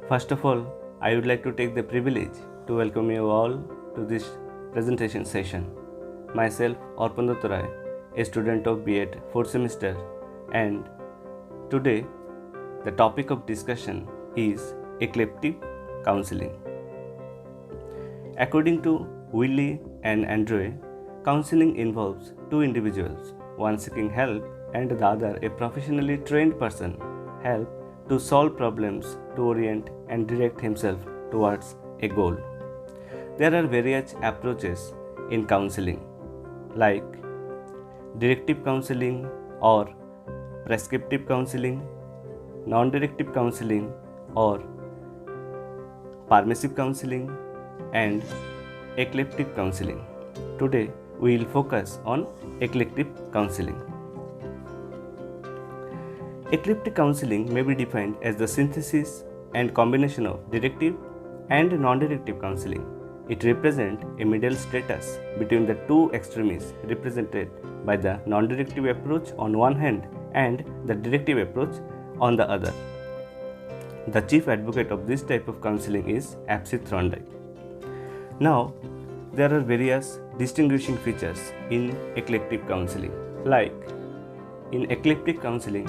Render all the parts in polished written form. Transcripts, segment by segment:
First of all, I would like to take the privilege to welcome you all to this presentation session. Myself, Orpandat Roy, a student of B.Ed 4th semester, and today the topic of discussion is Eclectic Counseling. According to Wiley and Andrew, counseling involves two individuals, one seeking help and the other a professionally trained person, help to solve problems, to orient and direct himself towards a goal. There are various approaches in counseling like directive counseling or prescriptive counseling, non-directive counseling or permissive counseling, and eclectic counseling. Today we will focus on eclectic counseling. Eclectic counseling may be defined as the synthesis and combination of directive and non-directive counseling. It represents a middle status between the two extremes represented by the non-directive approach on one hand and the directive approach on the other. The chief advocate of this type of counseling is M.Sc. Now, there are various distinguishing features in eclectic counseling. Like in eclectic counseling,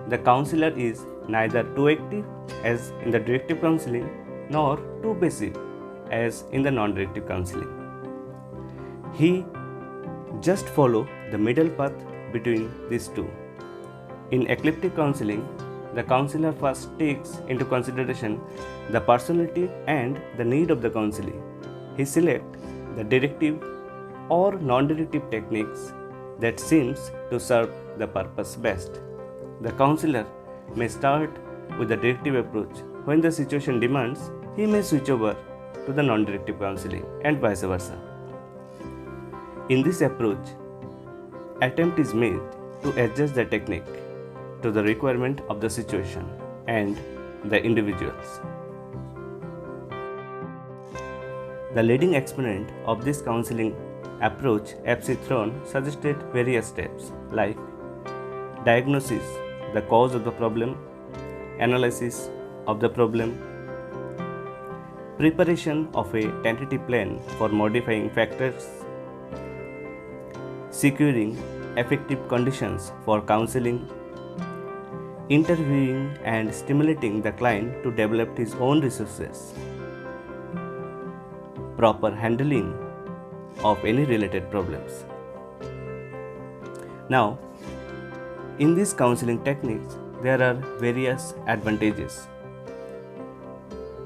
the counselor is neither too active as in the directive counseling nor too passive as in the non-directive counseling. He just follows the middle path between these two. In eclectic counseling, the counselor first takes into consideration the personality and the need of the counselee. He selects the directive or non-directive techniques that seems to serve the purpose best. The counselor may start with the directive approach. When the situation demands, he may switch over to the non-directive counseling and vice versa. In this approach, attempt is made to adjust the technique to the requirement of the situation and the individuals. The leading exponent of this counseling approach, M.Sc. suggested various steps like diagnosis, the cause of the problem, analysis of the problem, preparation of a tentative plan for modifying factors, securing effective conditions for counseling, interviewing and stimulating the client to develop his own resources, proper handling of any related problems. Now, in these counseling techniques, there are various advantages.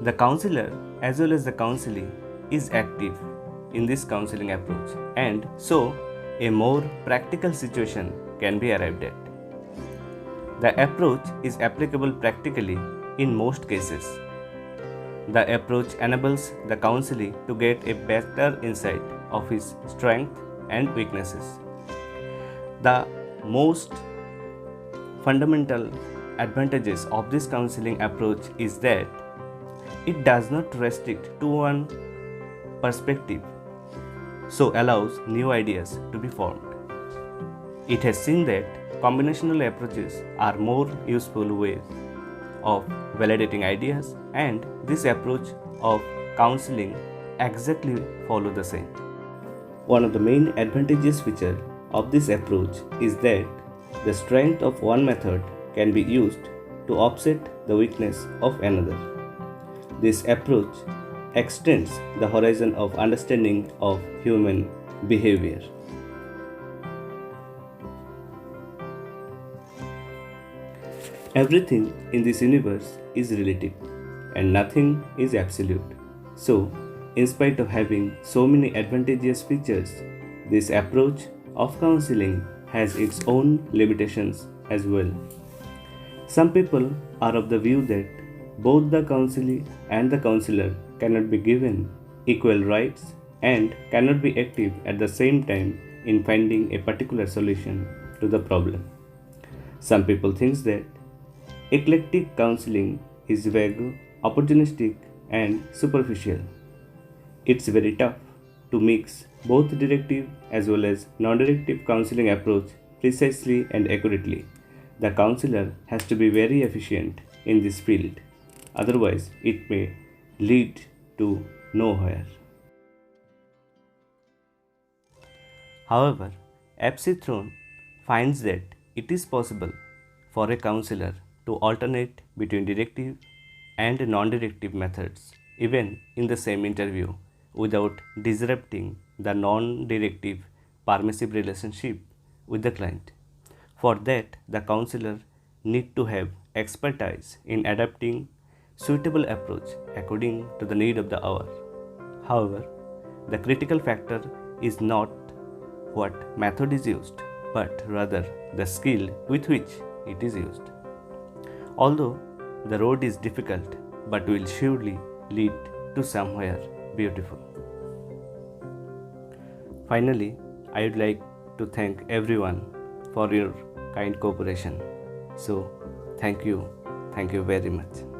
The counselor as well as the counselee is active in this counseling approach, and so a more practical situation can be arrived at. The approach is applicable practically in most cases. The approach enables the counselee to get a better insight of his strengths and weaknesses. The most fundamental advantages of this counseling approach is that it does not restrict to one perspective, so allows new ideas to be formed. It has seen that combinational approaches are more useful ways of validating ideas, and this approach of counseling exactly follow the same. One of the main advantageous features of this approach is that the strength of one method can be used to offset the weakness of another. This approach extends the horizon of understanding of human behavior. Everything in this universe is relative and nothing is absolute. So, in spite of having so many advantageous features, this approach of counseling has its own limitations as well. Some people are of the view that both the counselee and the counselor cannot be given equal rights and cannot be active at the same time in finding a particular solution to the problem. Some people think that eclectic counseling is vague, opportunistic, and superficial. It's very tough to mix both directive as well as non-directive counseling approach precisely and accurately. The counselor has to be very efficient in this field. Otherwise, it may lead to nowhere. However, M.Sc finds that it is possible for a counselor to alternate between directive and non-directive methods even in the same interview without disrupting the non-directive permissive relationship with the client. For that, the counselor need to have expertise in adapting suitable approach according to the need of the hour. However, the critical factor is not what method is used, but rather the skill with which it is used. Although the road is difficult, but will surely lead to somewhere beautiful. Finally, I would like to thank everyone for your kind cooperation. So, thank you very much.